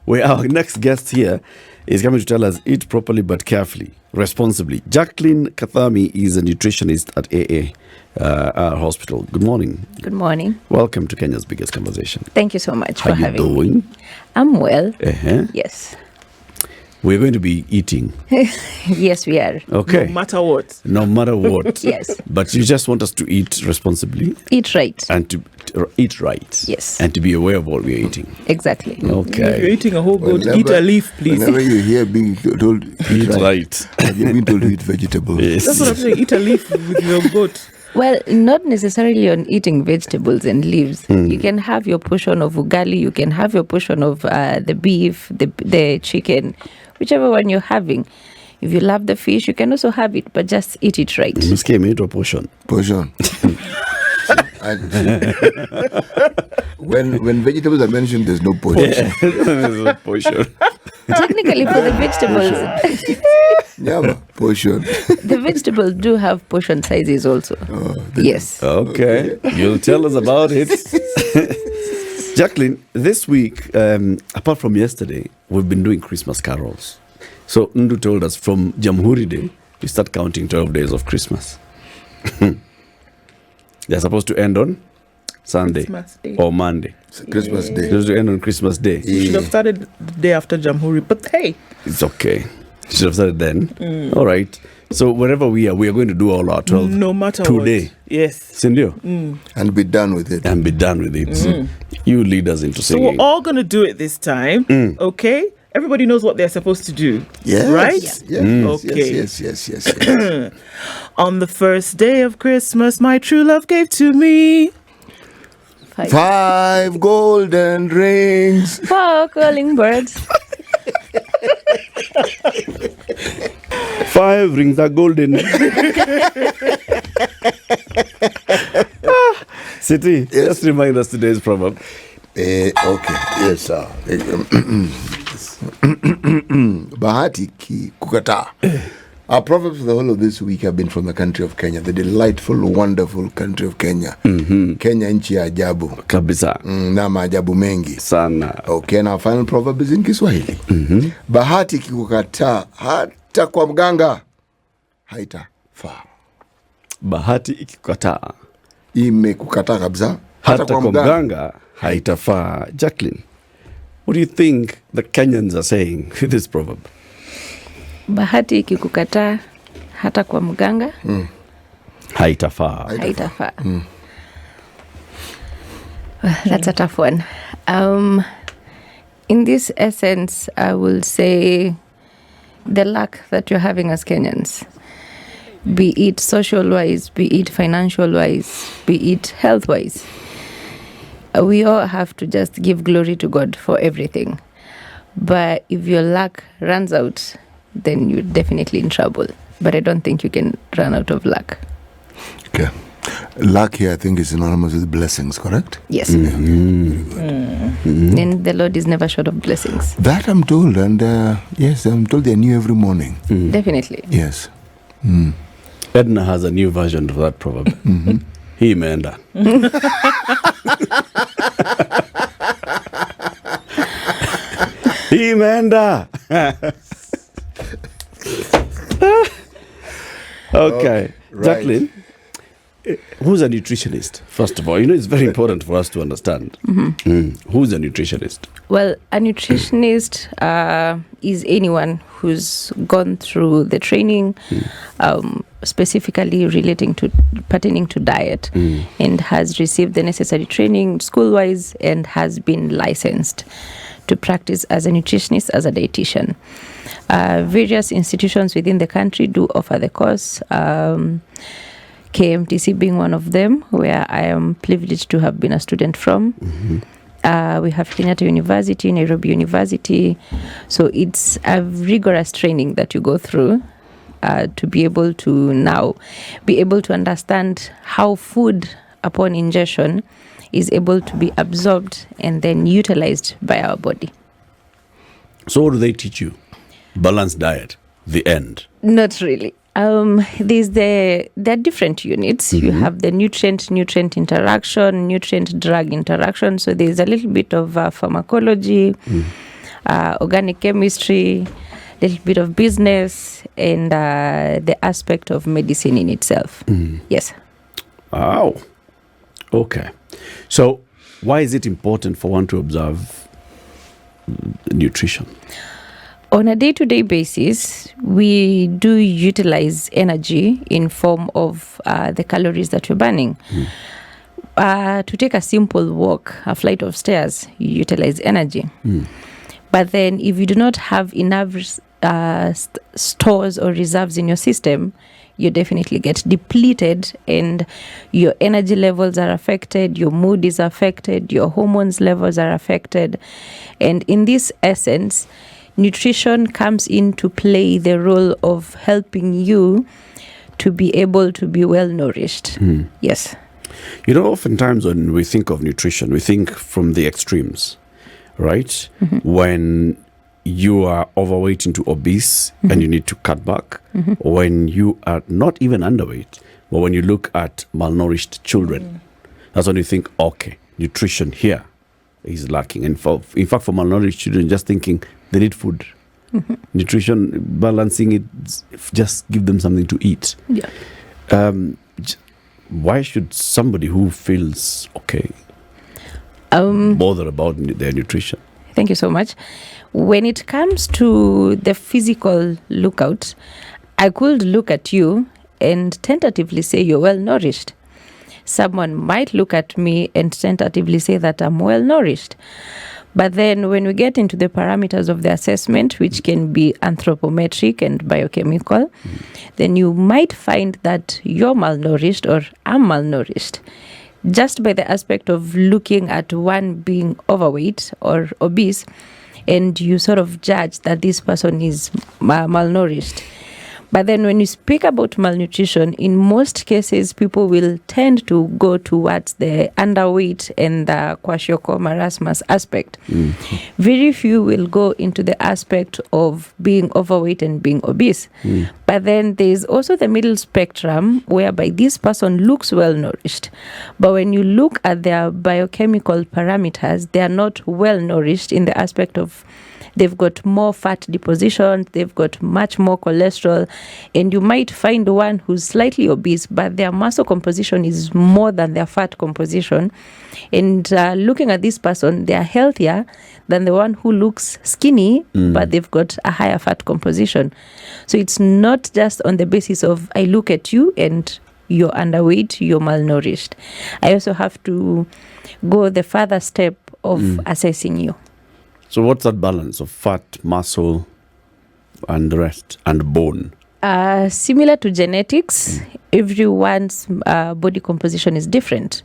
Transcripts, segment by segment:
Our next guest here is coming to tell us eat properly but carefully, responsibly. Jacqueline Kathomi is a nutritionist at AAR Hospital. Good morning. Good morning. Welcome to Kenya's Biggest Conversation. Thank you so much for having me. How you doing? I'm well. Yes. We're going to be eating. Yes, we are. Okay. No matter what. No matter what. Yes. But you just want us to eat responsibly. Eat right. And to eat right. Yes. And to be aware of what we're eating. Exactly. Okay. If you're eating a whole goat, eat a leaf, please. Whenever you hear being told Eat right. have you been told to eat vegetables? Yes. That's what I'm saying. Eat a leaf with your goat. Well, not necessarily on eating vegetables and leaves. You can have your portion of ugali. You can have your portion of the beef, the chicken, whichever one you're having. If you love the fish, you can also have it, but just eat it right. Msikie imeitwa portion. Portion. When vegetables are mentioned, there's no portion. Portion. Technically, for the vegetables, Yeah, portion. the vegetables do have portion sizes also. Yes. Okay. You'll tell us about it. Jacqueline, this week, apart from yesterday, we've been doing Christmas carols. So Ndu told us from Jamhuri Day, we start counting 12 days of Christmas. They're supposed to end on Sunday Christmas Day. or Monday. It's Christmas Day. They're supposed to end on Christmas Day. You should have started the day after Jamhuri. But hey, It's okay. Should have started then. All right. So wherever we are going to do all our 12 no matter today. what. Yes. Sindio? And be done with it. And be done with it. You lead us into So singing. we're all going to do it this time. Okay? Everybody knows what they're supposed to do. Yes. Right? Yes. Okay. Yes. On the first day of Christmas, my true love gave to me. 5 golden rings. 4 calling birds. 5 rings are golden. City, just remind us today's proverb. Okay. Yes, sir. Bahati ki kukataa. Our proverbs for the whole of this week have been from the country of Kenya, the delightful, wonderful country of Kenya. Kenya nchi ya ajabu. Kabisa. Na maajabu mengi. Sana. Okay, and our final proverb is in Kiswahili. Bahati ikikukataa hata kwa mganga haitafaa. Bahati ikikukataa Imekukataa kabisa hata kwa mganga haitafaa. Jacqueline, what do you think the Kenyans are saying with this proverb? Bahati ikikukataa hata kwa mganga Haitafaa. haitafaa. That's a tough one. In this essence, I will say the luck that you're having as Kenyans, be it social-wise, be it financial-wise, be it health-wise, we all have to just give glory to God for everything. But if your luck runs out, then you're definitely in trouble. But I don't think you can run out of luck. Okay. Luck here, I think, is synonymous with blessings, correct? Yes. And the Lord is never short of blessings. That I'm told, and yes, I'm told they're new every morning. Definitely. Yes. Edna has a new version of that proverb. Hii imeenda. Hii imeenda. Okay. Right. Jacqueline, who's a nutritionist? First of all, it's very important for us to understand. Who's a nutritionist? Well, a nutritionist is anyone who's gone through the training, specifically pertaining to diet, and has received the necessary training school-wise and has been licensed to practice as a nutritionist, as a dietitian. Various institutions within the country do offer the course. KMTC being one of them, where I am privileged to have been a student from. We have Kenyatta University, Nairobi University. So it's a rigorous training that you go through to be able to now be able to understand how food upon ingestion is able to be absorbed and then utilized by our body. So what do they teach you? Balanced diet, the end. Not really. There are different units. You have the nutrient interaction, nutrient drug interaction. So there's a little bit of pharmacology, organic chemistry, little bit of business, and the aspect of medicine in itself. Yes. Oh, okay. So, why is it important for one to observe nutrition? On a day-to-day basis, we do utilize energy in form of the calories that we're burning. To take a simple walk, a flight of stairs, you utilize energy. But then if you do not have enough stores or reserves in your system, you definitely get depleted, and your energy levels are affected, your mood is affected, your hormones levels are affected. And in this essence, nutrition comes into play the role of helping you to be able to be well nourished. Yes. You know, oftentimes when we think of nutrition, we think from the extremes, right? When you are overweight into obese and you need to cut back, or when you are not even underweight, but when you look at malnourished children, that's when you think, okay, nutrition here is lacking. And in fact, for malnourished children, just thinking they need food. Nutrition, balancing it, just give them something to eat. Yeah. Why should somebody who feels okay bother about their nutrition? Thank you so much. When it comes to the physical lookout, I could look at you and tentatively say you're well nourished. Someone might look at me and tentatively say that I'm well nourished. But then when we get into the parameters of the assessment, which can be anthropometric and biochemical, then you might find that you're malnourished or I'm malnourished, just by the aspect of looking at one being overweight or obese, and you sort of judge that this person is malnourished. But then when you speak about malnutrition, in most cases, people will tend to go towards the underweight and the kwashiorkor marasmus aspect. Very few will go into the aspect of being overweight and being obese. But then there's also the middle spectrum, whereby this person looks well nourished. But when you look at their biochemical parameters, they are not well nourished in the aspect of they've got more fat deposition, they've got much more cholesterol, and you might find one who's slightly obese, but their muscle composition is more than their fat composition. And looking at this person, they are healthier than the one who looks skinny, but they've got a higher fat composition. So it's not just on the basis of I look at you and you're underweight, you're malnourished. I also have to go the further step of assessing you. So what's that balance of fat, muscle, and the rest, and bone? Similar to genetics, everyone's body composition is different.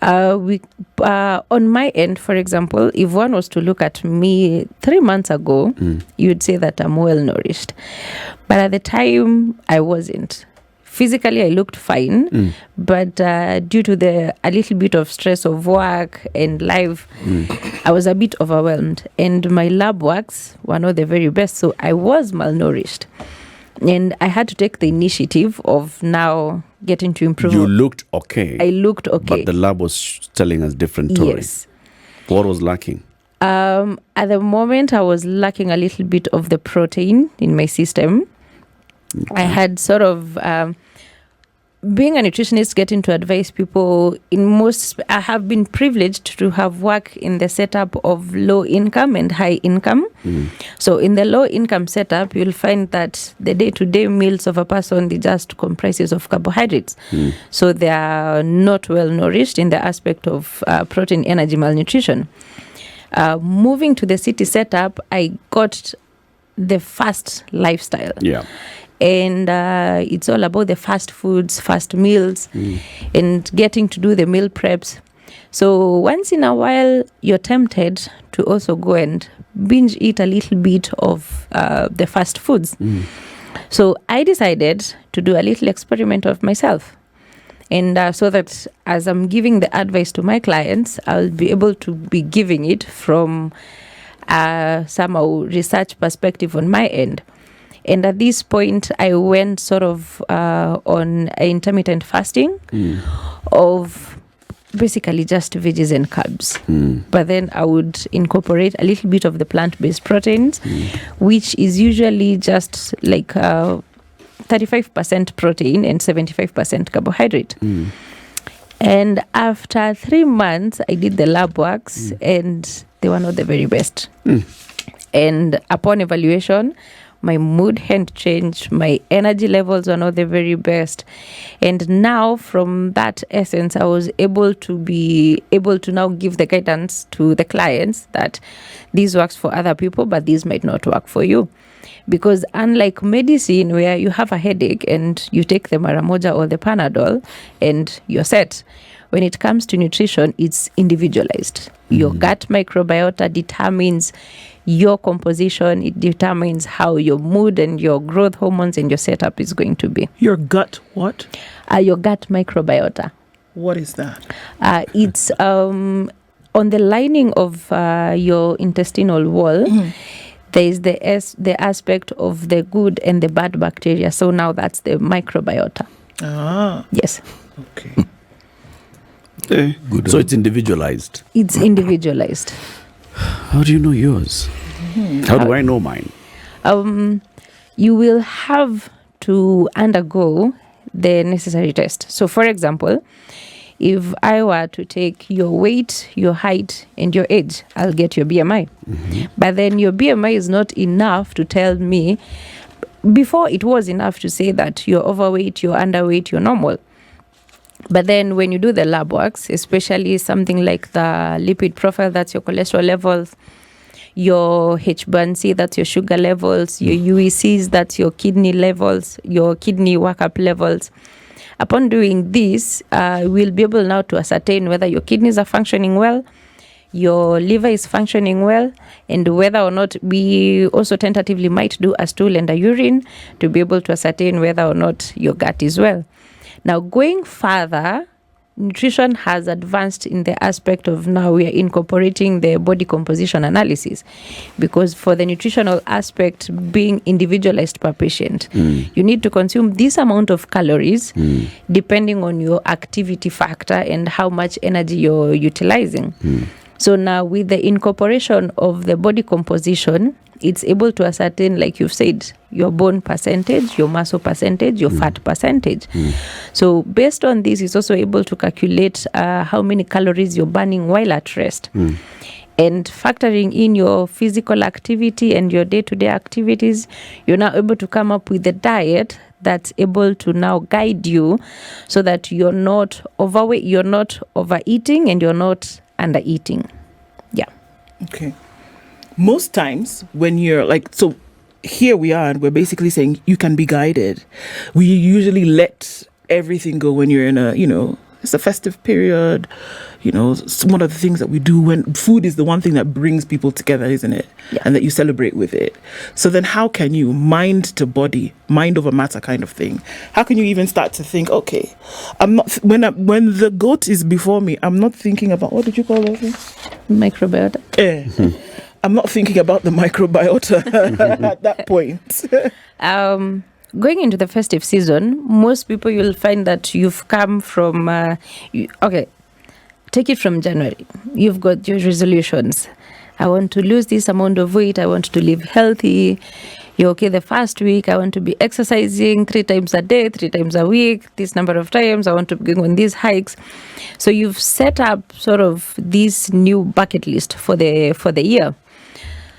On my end, for example, if one was to look at me 3 months ago, you'd say that I'm well nourished. But at the time, I wasn't. Physically, I looked fine, but due to a little bit of stress of work and life, I was a bit overwhelmed. And my lab works were not the very best, so I was malnourished. And I had to take the initiative of now getting to improve. You looked okay. I looked okay. But the lab was telling us different story. Yes. What was lacking? At the moment, I was lacking a little bit of the protein in my system. I had sort of, being a nutritionist, getting to advise people I have been privileged to have worked in the setup of low income and high income. So in the low income setup, you'll find that the day-to-day meals of a person, they just comprises of carbohydrates. So they are not well nourished in the aspect of protein, energy, malnutrition. Moving to the city setup, I got the fast lifestyle. Yeah. And it's all about the fast foods, fast meals, and getting to do the meal preps. So once in a while, you're tempted to also go and binge eat a little bit of the fast foods. So I decided to do a little experiment of myself. And so that as I'm giving the advice to my clients, I'll be able to be giving it from somehow research perspective on my end. And at this point, I went sort of on intermittent fasting of basically just veggies and carbs. But then I would incorporate a little bit of the plant-based proteins, which is usually just like 35% protein and 75% carbohydrate. And after 3 months, I did the lab works and they were not the very best. And upon evaluation, my mood had changed, my energy levels were not the very best. And now from that essence, I was able to now give the guidance to the clients that this works for other people, but this might not work for you. Because unlike medicine where you have a headache and you take the Maramoja or the Panadol and you're set, when it comes to nutrition, it's individualized. Your gut microbiota determines your composition. It determines how your mood and your growth hormones and your setup is going to be. Your gut what? Your gut microbiota. What is that? It's on the lining of your intestinal wall. There is the aspect of the good and the bad bacteria. So now that's the microbiota. Yes. Okay. Good. So it's individualized. It's individualized. How do you know yours? How do I know mine? You will have to undergo the necessary test. So, for example, if I were to take your weight, your height, and your age, I'll get your BMI. But then your BMI is not enough to tell me. Before, it was enough to say that you're overweight, you're underweight, you're normal. But then when you do the lab works, especially something like the lipid profile, that's your cholesterol levels, your H1C, that's your sugar levels, your UECs, that's your kidney levels, your kidney workup levels. Upon doing this, we'll be able now to ascertain whether your kidneys are functioning well, your liver is functioning well, and whether or not we also tentatively might do a stool and a urine to be able to ascertain whether or not your gut is well. Now, going further, nutrition has advanced in the aspect of now we are incorporating the body composition analysis, because for the nutritional aspect being individualized per patient, you need to consume this amount of calories depending on your activity factor and how much energy you're utilizing. So now with the incorporation of the body composition, it's able to ascertain, like you've said, your bone percentage, your muscle percentage, your fat percentage. So based on this, it's also able to calculate how many calories you're burning while at rest. And factoring in your physical activity and your day-to-day activities, you're now able to come up with a diet that's able to now guide you so that you're not overweight, you're not overeating, and you're not undereating. Yeah. Okay. Most times when you're like, so here we are, and we're basically saying you can be guided. We usually let everything go when you're in a, it's a festive period. It's one of the things that we do when food is the one thing that brings people together, isn't it? Yeah. And that you celebrate with it. So then how can you mind to body, mind over matter kind of thing? How can you even start to think, okay, I'm not, when the goat is before me, I'm not thinking about, what did you call it? Microbiota. I'm not thinking about the microbiota at that point. Going into the festive season, most people, you'll find that you've come from, take it from January. You've got your resolutions. I want to lose this amount of weight. I want to live healthy. You're okay the first week. I want to be exercising 3 times a day, 3 times a week, this number of times. I want to be going on these hikes. So you've set up sort of this new bucket list for the year.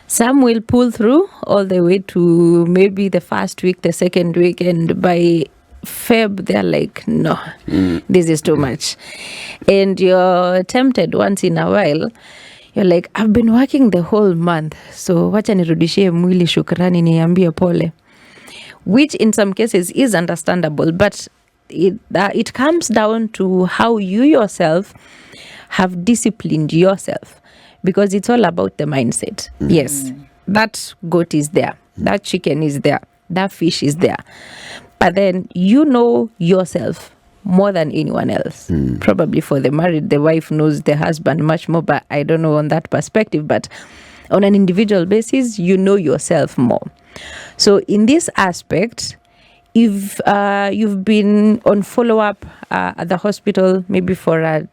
Some will pull through all the way to maybe the first week, the second week, and by Feb, they're like, no, this is too much. And you're tempted once in a while. You're like, I've been working the whole month, so wacha nirudishie mwili shukrani niambie pole. Which in some cases is understandable, but it comes down to how you yourself have disciplined yourself. Because it's all about the mindset. Yes, that goat is there. That chicken is there. That fish is there. But then you know yourself more than anyone else. Probably for the married, the wife knows the husband much more, but I don't know on that perspective. But on an individual basis, you know yourself more. So in this aspect, if you've been on follow-up at the hospital, maybe for a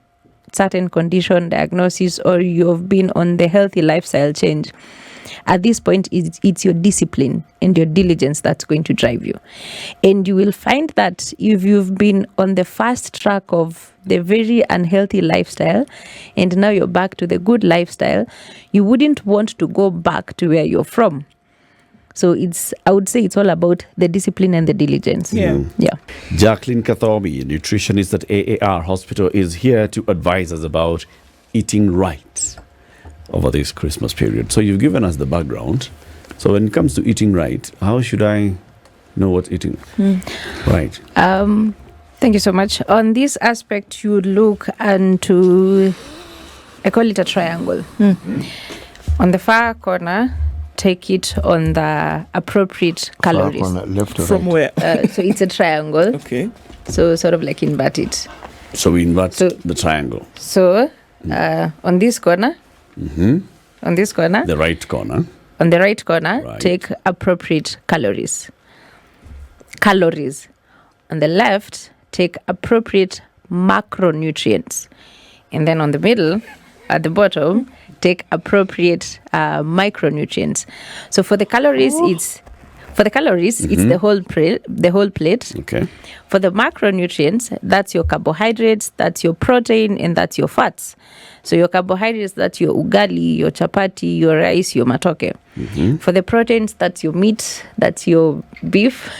certain condition diagnosis, or you've been on the healthy lifestyle change, at this point, it's your discipline and your diligence that's going to drive you. And you will find that if you've been on the fast track of the very unhealthy lifestyle, and now you're back to the good lifestyle, you wouldn't want to go back to where you're from. So I would say it's all about the discipline and the diligence. Yeah. Yeah. Jacqueline Kathomi, nutritionist at AAR Hospital, is here to advise us about eating right over this Christmas period. So you've given us the background. So when it comes to eating right, how should I know what eating right? Thank you so much. On this aspect, you look into, I call it a triangle. On the far corner, take it on the appropriate calories. Left or From right? where? So it's a triangle. Okay. So sort of like invert it. So we invert So- the triangle. So on this corner, on this corner, The right corner. on the right corner, Right. take appropriate calories. Calories. On the left, take appropriate macronutrients. And then on the middle, at the bottom, take appropriate micronutrients. So for the calories, it's the whole plate. Okay. For the macronutrients, that's your carbohydrates, that's your protein, and that's your fats. So your carbohydrates, that's your ugali, your chapati, your rice, your matoke. For the proteins, that's your meat, that's your beef,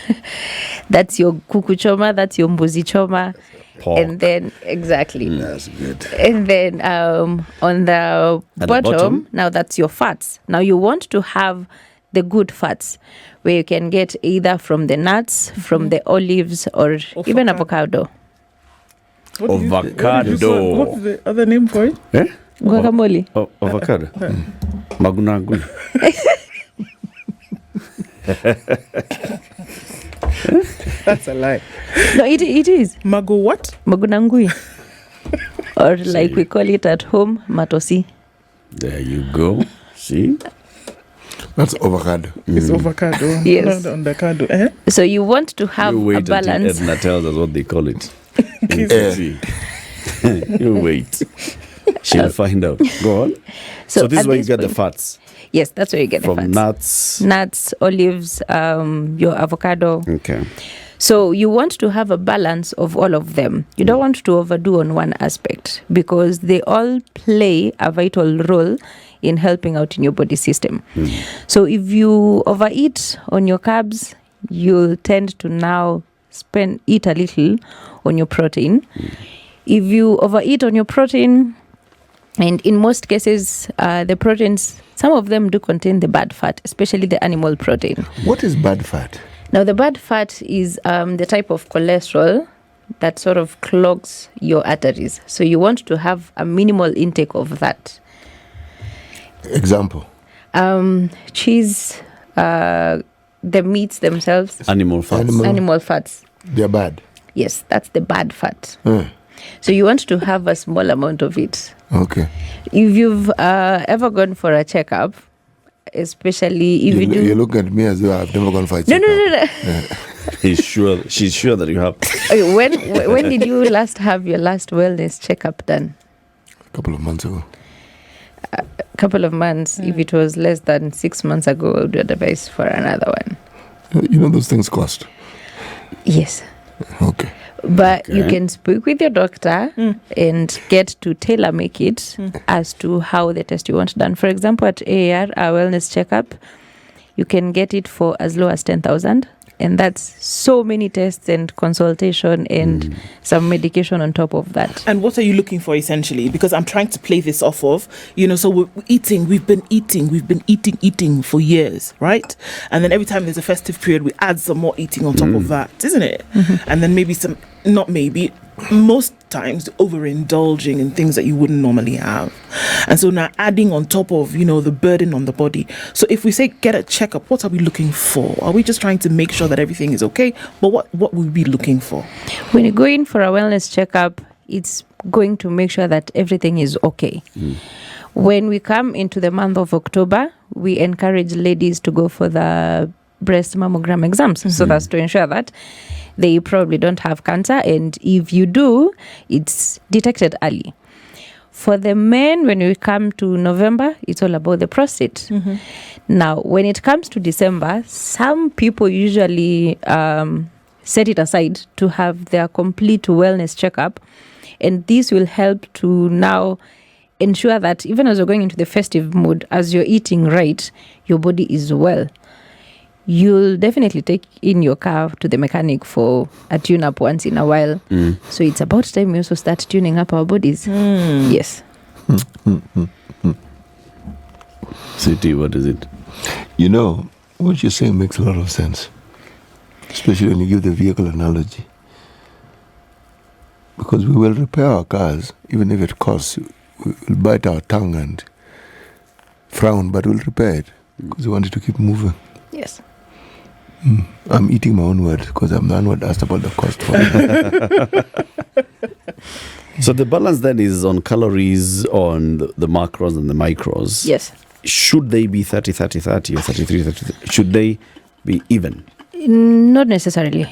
that's your kuku choma, that's your mbuzi choma. Pork. And then, exactly. That's good. And then on the At the bottom, bottom? now that's your fats. Now you want to have the good fats, where you can get either from the nuts, from the olives, or even avocado. Avocado. What's the other name for it? Eh? Guacamole. Oh, avocado. Magunagui. That's a lie. No, it is. Mago what? Magunangui. Or like we call it at home, matosi. There you go. See? That's avocado. It's avocado. Yes. Not on the cado. Eh? So you want to have You wait a until balance. Edna tells us what they call it. Yeah. You wait. She'll find out. Go on. So this at is where you this get the point- fats Yes, that's where you get from the fats. nuts. Olives, your avocado. Okay. So you want to have a balance of all of them. You don't want to overdo on one aspect, because they all play a vital role in helping out in your body system. So if you overeat on your carbs, you'll tend to now eat a little on your protein. If you overeat on your protein, and in most cases, the proteins, some of them do contain the bad fat, especially the animal protein. What is bad fat? Now, the bad fat is the type of cholesterol that sort of clogs your arteries. So you want to have a minimal intake of that. Example. Cheese, the meats themselves, Animal fats. animal fats. They're bad. Yes, that's the bad fat. Eh, So you want to have a small amount of it. okay. If you've ever gone for a checkup, especially if you do... You look at me as though I've never gone for a No, checkup. She's sure that you have. Okay, when did you last have your last wellness checkup done? A couple of months ago. Couple of months. If it was less than 6 months ago, I would advise for another one. You know those things cost. Yes, Okay. but you Okay. can speak with your doctor and get to tailor make it as to how the test you want done. For example, at AAR, our wellness checkup, you can get it for as low as 10,000, and that's so many tests and consultation and some medication on top of that. And what are you looking for essentially? Because I'm trying to play this off of, so we're eating, we've been eating for years, right? And then every time there's a festive period, we add some more eating on top of that, isn't it? And then most times overindulging in things that you wouldn't normally have. And so now adding on top of, the burden on the body. So if we say get a checkup, what are we looking for? Are we just trying to make sure that everything is okay? But what will we be looking for? When you go in for a wellness checkup, it's going to make sure that everything is okay. When we come into the month of October, we encourage ladies to go for the breast mammogram exams. So that's to ensure that they probably don't have cancer. And if you do, it's detected early. For the men, when we come to November, it's all about the prostate. Now, when it comes to December, some people usually set it aside to have their complete wellness checkup. And this will help to now ensure that even as you're going into the festive mood, as you're eating right, your body is well. You'll definitely take in your car to the mechanic for a tune-up once in a while. So it's about time we also start tuning up our bodies. Yes. City, what is it? You know, what you're saying makes a lot of sense, especially when you give the vehicle analogy. Because we will repair our cars, even if it costs. We'll bite our tongue and frown, but we'll repair it because we want it to keep moving. Yes. I'm eating my own word because I'm the one who asked about the cost for it. So the balance then is on calories, on the macros and the micros. Yes. Should they be 30-30-30 or 33-33? Should they be even? Not necessarily.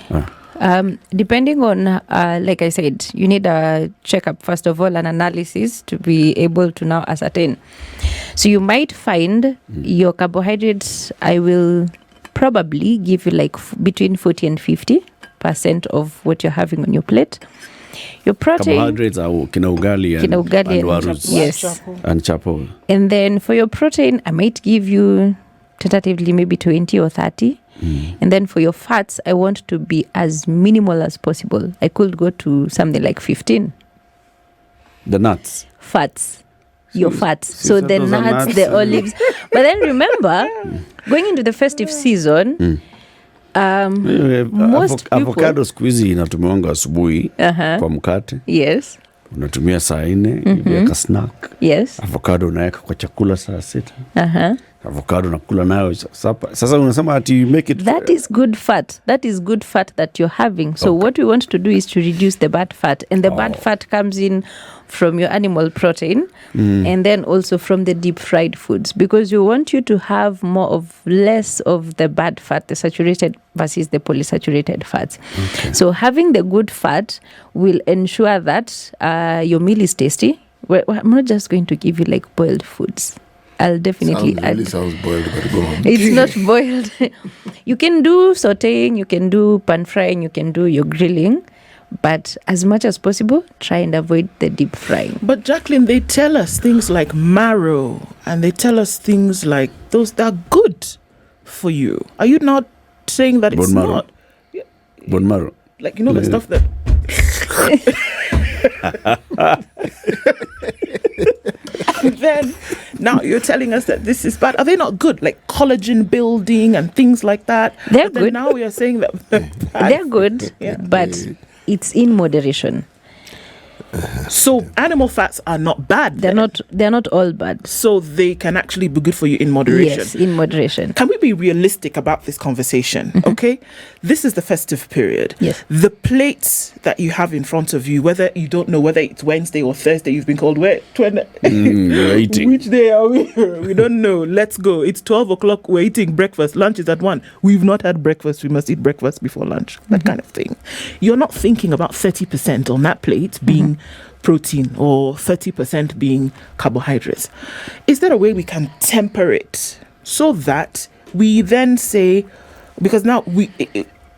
Depending on, like I said, you need a checkup, first of all, an analysis to be able to now ascertain. So you might find your carbohydrates, I will probably give you like between 40 and 50% of what you're having on your plate. Your protein. Carbohydrates are kina ugali and warus. Yes. And chapo. And then for your protein, I might give you tentatively maybe 20 or 30. And then for your fats, I want to be as minimal as possible. I could go to something like 15. The nuts. Fats. Your fats. So the those are nuts, nuts. the olives. But then remember, going into the festive season, most people... Avocado siku hizi inatumiwanga asubuhi kwa mkate. Yes. Unatumia saa 4 hivi snack. Yes. Avocado unaweka kwa chakula saa 6. Avocado nakula nayo sasa unasema ati you make it. That is good fat. That is good fat that you're having. So what we want to do is to reduce the bad fat. And the bad fat comes in from your animal protein and then also from the deep fried foods, because you want you to have less of the bad fat, the saturated versus the polysaturated fats. Okay. So having the good fat will ensure that your meal is tasty. Well, I'm not just going to give you like boiled foods. I'll definitely add. Sounds boiled, but go on. It's not boiled. You can do sauteing, you can do pan frying, you can do your grilling, but as much as possible, try and avoid the deep frying. But Jacqueline, they tell us things like marrow, and they tell us things like those that are good for you. Are you not saying that it's marrow. not? Bone marrow. Like, you know, the stuff that... Then now you're telling us that this is bad. Are they not good? Like collagen building and things like that. They're But good. Now we are saying that They're good, Yeah. but it's in moderation. So animal fats are not bad. They're then. not all bad. So they can actually be good for you in moderation. Yes, in moderation. Can we be realistic about this conversation? Okay, this is the festive period. Yes. The plates that you have in front of you, whether you don't know whether it's Wednesday or Thursday, you've been called where? You're eating. Which day are we? We don't know. Let's go. It's 12 o'clock. We're eating breakfast. Lunch is at 1. We've not had breakfast. We must eat breakfast before lunch. That kind of thing. You're not thinking about 30% on that plate being protein or 30% being carbohydrates. Is there a way we can temper it so that we then say, because now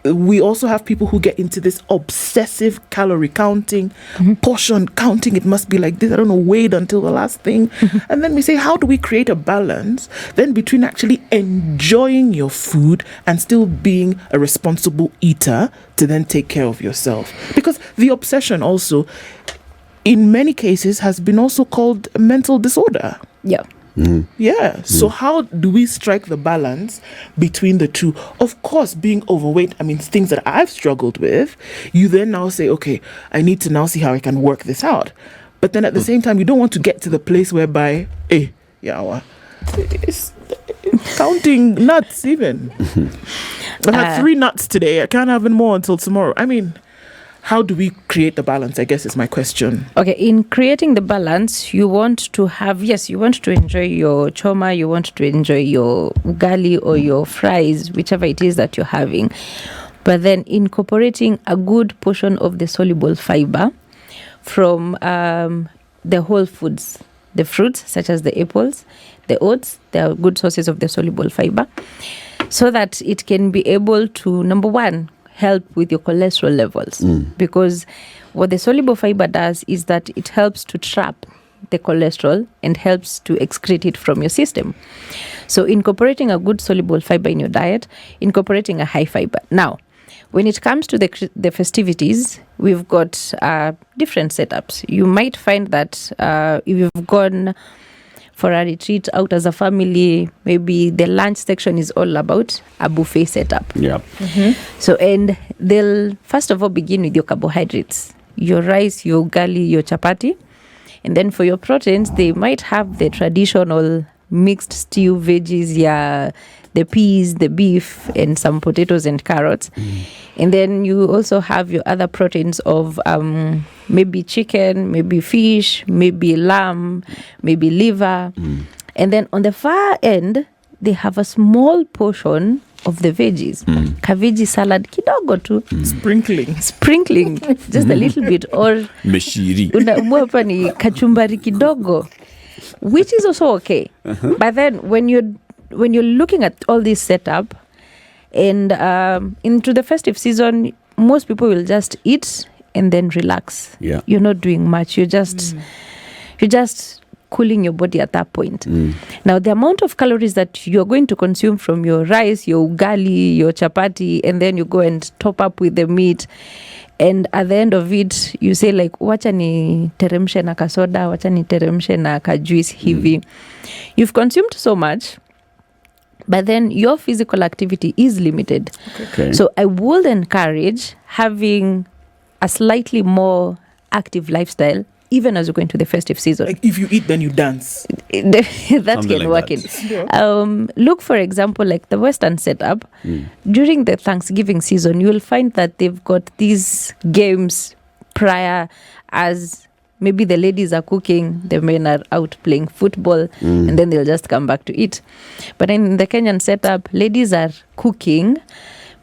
we also have people who get into this obsessive calorie counting, portion counting, it must be like this, I don't know, wait until the last thing. And then we say, how do we create a balance then between actually enjoying your food and still being a responsible eater to then take care of yourself? Because the obsession also, in many cases, has been also called a mental disorder. Yeah. Yeah. So how do we strike the balance between the two? Of course, being overweight, I mean, things that I've struggled with, you then now say, okay, I need to now see how I can work this out. But then at the same time, you don't want to get to the place whereby, it's counting nuts even. I had 3 nuts today. I can't have any more until tomorrow. I mean, how do we create the balance, I guess is my question. Okay, in creating the balance, you want to have, you want to enjoy your choma, you want to enjoy your ugali or your fries, whichever it is that you're having. But then incorporating a good portion of the soluble fiber from the whole foods, the fruits such as the apples, the oats. They are good sources of the soluble fiber, so that it can be able to, number one, help with your cholesterol levels. Because what the soluble fiber does is that it helps to trap the cholesterol and helps to excrete it from your system. So incorporating a good soluble fiber in your diet, incorporating a high fiber. Now, when it comes to the festivities, we've got different setups. You might find that if you've gone for a retreat out as a family, maybe the lunch section is all about a buffet setup. Yeah. So, and they'll first of all begin with your carbohydrates, your rice, your ugali, your chapati. And then for your proteins, they might have the traditional mixed stew veggies, the peas, the beef, and some potatoes and carrots. And then you also have your other proteins of maybe chicken, maybe fish, maybe lamb, maybe liver. And then on the far end, they have a small portion of the veggies. Veggie salad kidogo tu. Sprinkling just a little bit, or Meshiri. unamua ni kachumbari kidogo, which is also okay. But then when you're looking at all this setup and into the festive season, most people will just eat and then relax. Yeah. You're not doing much. You're just cooling your body at that point. Now, the amount of calories that you're going to consume from your rice, your ugali, your chapati, and then you go and top up with the meat. And at the end of it, you say like, wacha ni teremshe na kasoda, wacha ni teremshe na kajuice hivi. You've consumed so much, but then your physical activity is limited. Okay. So I would encourage having a slightly more active lifestyle, even as you go into the festive season. Like if you eat, then you dance. That Something can like work that. in. Look, for example, like the Western setup. During the Thanksgiving season, you'll find that they've got these games prior, as maybe the ladies are cooking, the men are out playing football, and then they'll just come back to eat. But in the Kenyan setup, ladies are cooking,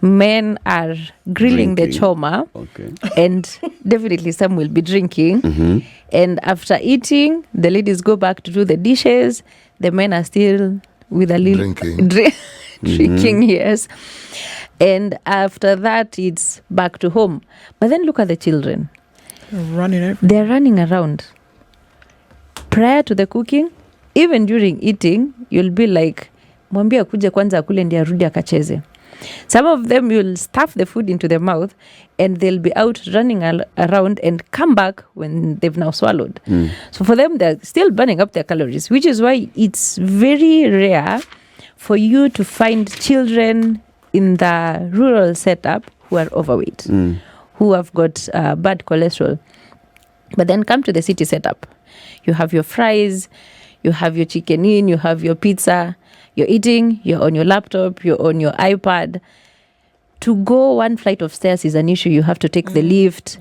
men are grilling the Drinking. choma, Okay. and definitely some will be drinking. And after eating, the ladies go back to do the dishes. The men are still with a little Drinking. drinking, yes. And after that, it's back to home. But then look at the children. Running everywhere. They're running around. Prior to the cooking, even during eating, you'll be like, mwambie akuje kwanza akule ndiye arudi akacheze. Some of them, you'll stuff the food into their mouth and they'll be out running around and come back when they've now swallowed. So for them, they're still burning up their calories, which is why it's very rare for you to find children in the rural setup who are overweight, who have got bad cholesterol. But then come to the city setup. You have your fries, you have your chicken in, you have your pizza. You're eating, you're on your laptop, you're on your iPad. To go one flight of stairs is an issue. You have to take the lift.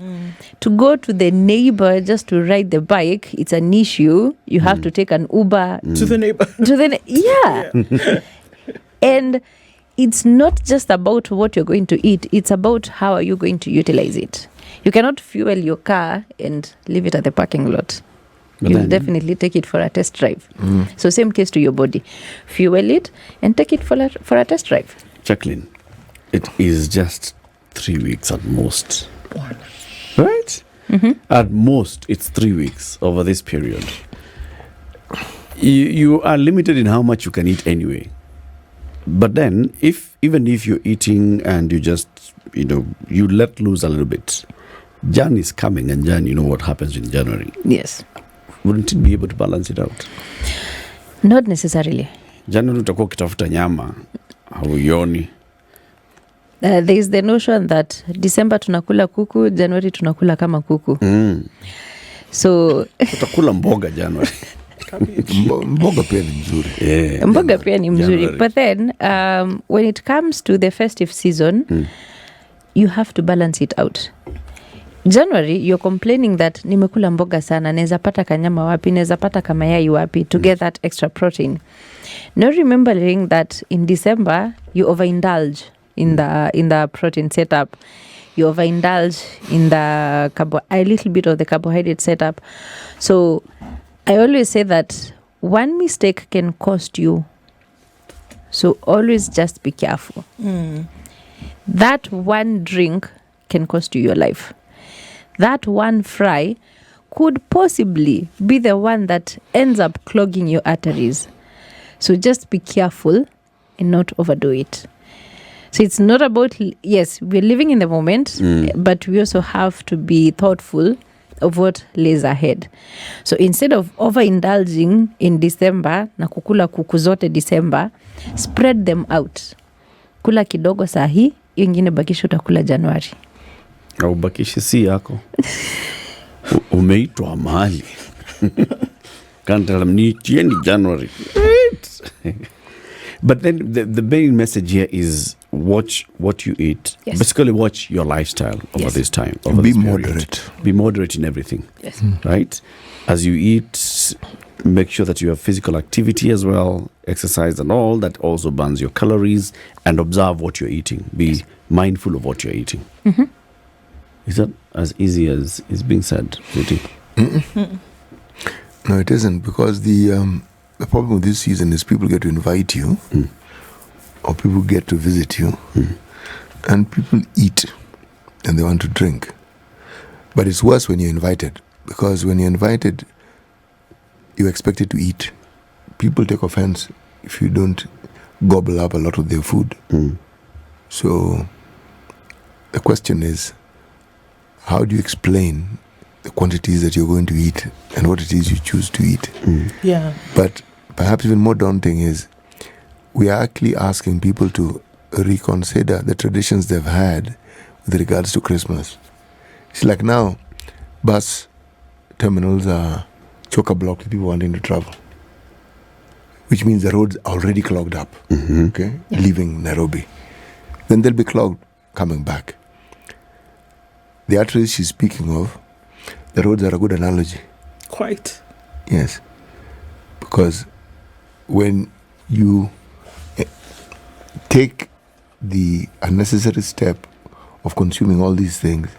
To go to the neighbor just to ride the bike, it's an issue. You have to take an Uber. To the neighbor. Yeah. And it's not just about what you're going to eat. It's about how are you going to utilize it. You cannot fuel your car and leave it at the parking lot. But You'll then- definitely take it for a test drive. So same case to your body. Fuel it and take it for a test drive. Jacqueline, it is just 3 weeks at most. Right? At most, it's 3 weeks over this period. You are limited in how much you can eat anyway. But then, even if you're eating and you just, you let loose a little bit, Jan is coming, and Jan, you know what happens in January. Yes. Wouldn't it be able to balance it out? Not necessarily. January utakuwa ukitafuta nyama, hauioni. There is the notion that December tunakula kuku, January tunakula kama kuku. So Utakula mboga January. Mboga pia ni mzuri. Yeah, mboga pia ni mzuri. January. But then when it comes to the festive season, you have to balance it out. January, you're complaining that nimekula mboga sana, naweza pata kanyama wapi, naweza pata kamayai wapi to get that extra protein. Not remembering that in December, you overindulge in the protein setup. you overindulge in the a little bit of the carbohydrate setup. So I always say that one mistake can cost you. So always just be careful. That one drink can cost you your life. That one fry could possibly be the one that ends up clogging your arteries. So just be careful and not overdo it. So it's not about, yes, we're living in the moment, but we also have to be thoughtful of what lays ahead. So instead of overindulging in December na kukula kuku zote December, spread them out. Kula kidogo sahi, hiyo ingine bakisha utakula Januari. Au bakishi si yako. Umeitwa mahali. Can't tell them ni January. But then the main message here is watch what you eat. Yes. Basically, watch your lifestyle over this time. Over Be this period. moderate. Be moderate in everything. Yes. Right? As you eat, make sure that you have physical activity as well, exercise and all. That also burns your calories. And observe what you're eating. Be mindful of what you're eating. Is that as easy as is being said, Ziti? No, it isn't, because the problem with this season is people get to invite you, or people get to visit you, and people eat and they want to drink. But it's worse when you're invited, because when you're invited, you're expected to eat. People take offense if you don't gobble up a lot of their food. So the question is, how do you explain the quantities that you're going to eat and what it is you choose to eat? Yeah. But perhaps even more daunting is we are actually asking people to reconsider the traditions they've had with regards to Christmas. It's like now, bus terminals are chock-a-block with people wanting to travel, which means the roads are already clogged up, okay, leaving Nairobi. Then they'll be clogged coming back. The arteries she's speaking of, the roads are a good analogy. Quite. Yes. Because when you take the unnecessary step of consuming all these things,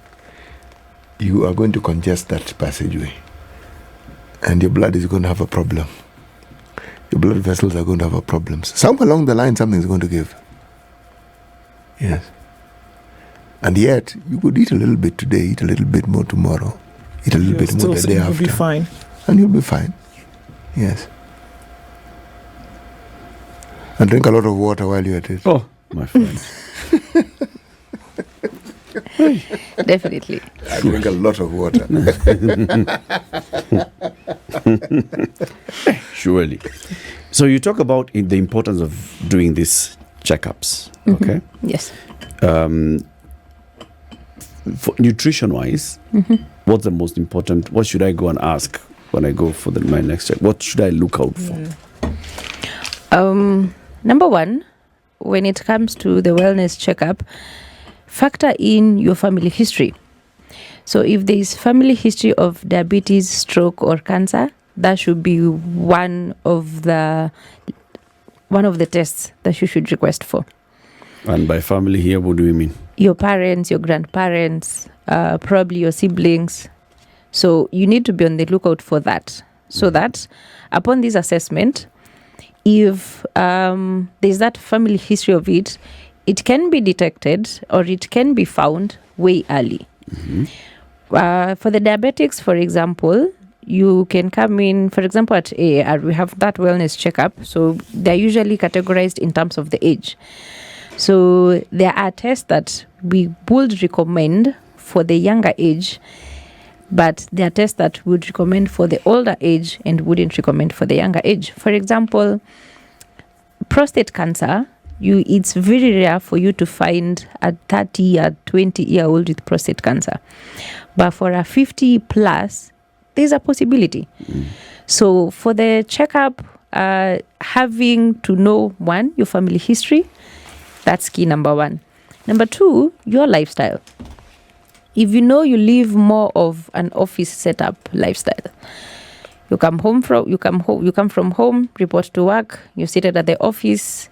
you are going to congest that passageway. And your blood is going to have a problem. Your blood vessels are going to have a problem. Somewhere along the line, something's going to give. Yes. And yet, you could eat a little bit today, eat a little bit more tomorrow, eat a little bit more the day after. You'll be fine. And you'll be fine. Yes. And drink a lot of water while you're at it. Oh, my friend. Definitely. I drink a lot of water. Surely. So you talk about the importance of doing these checkups, okay? Yes. For nutrition-wise, what's the most important? What should I go and ask when I go for my next check? What should I look out for? Number one, when it comes to the wellness checkup, factor in your family history. So if there is family history of diabetes, stroke, or cancer, that should be one of the tests that you should request for. And by family here, what do we mean? Your parents, your grandparents, probably your siblings. So you need to be on the lookout for that, so that upon this assessment, if there's that family history of it, it can be detected or it can be found way early. For the diabetics, for example, you can come in, for example, at AAR, we have that wellness checkup. So they're usually categorized in terms of the age. So there are tests that we would recommend for the younger age, but there are tests that we would recommend for the older age and wouldn't recommend for the younger age. For example, prostate cancer, it's very rare for you to find a 30 or 20-year-old with prostate cancer. But for a 50 plus, there's a possibility. So for the checkup, having to know, one, your family history, that's key, number one. Number two, your lifestyle. If you know you live more of an office setup lifestyle, you come from home, report to work, you're seated at the office,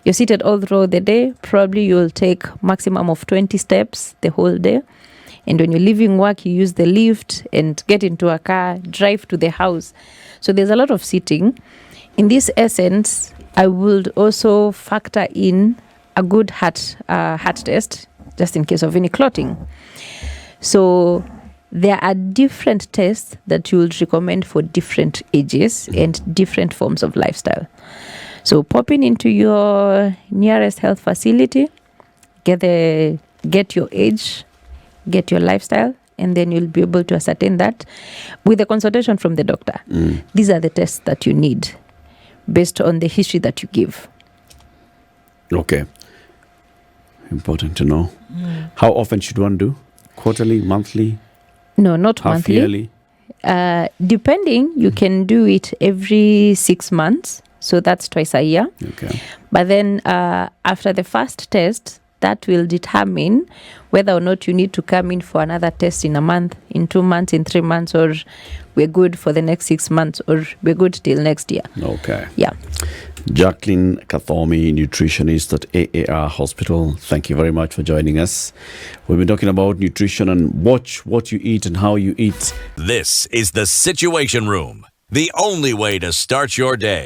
You're seated all throughout the day. Probably you'll take maximum of 20 steps the whole day. And when you're leaving work, you use the lift and get into a car, drive to the house. So there's a lot of sitting. In this essence, I would also factor in a good heart test, just in case of any clotting. So there are different tests that you would recommend for different ages and different forms of lifestyle. So popping into your nearest health facility, get your age, get your lifestyle, and then you'll be able to ascertain that with a consultation from the doctor. These are the tests that you need based on the history that you give. Okay. Important to know. How often should one do? Quarterly, monthly, No, not half monthly. yearly? Depending, you can do it every 6 months. So that's twice a year. Okay. But then after the first test, that will determine whether or not you need to come in for another test in a month, in 2 months, in 3 months, or we're good for the next 6 months, or we're good till next year. Okay. Yeah. Jacqueline Kathomi, nutritionist at AAR Hospital. Thank you very much for joining us. We've been talking about nutrition and watch what you eat and how you eat. This is the Situation Room, the only way to start your day.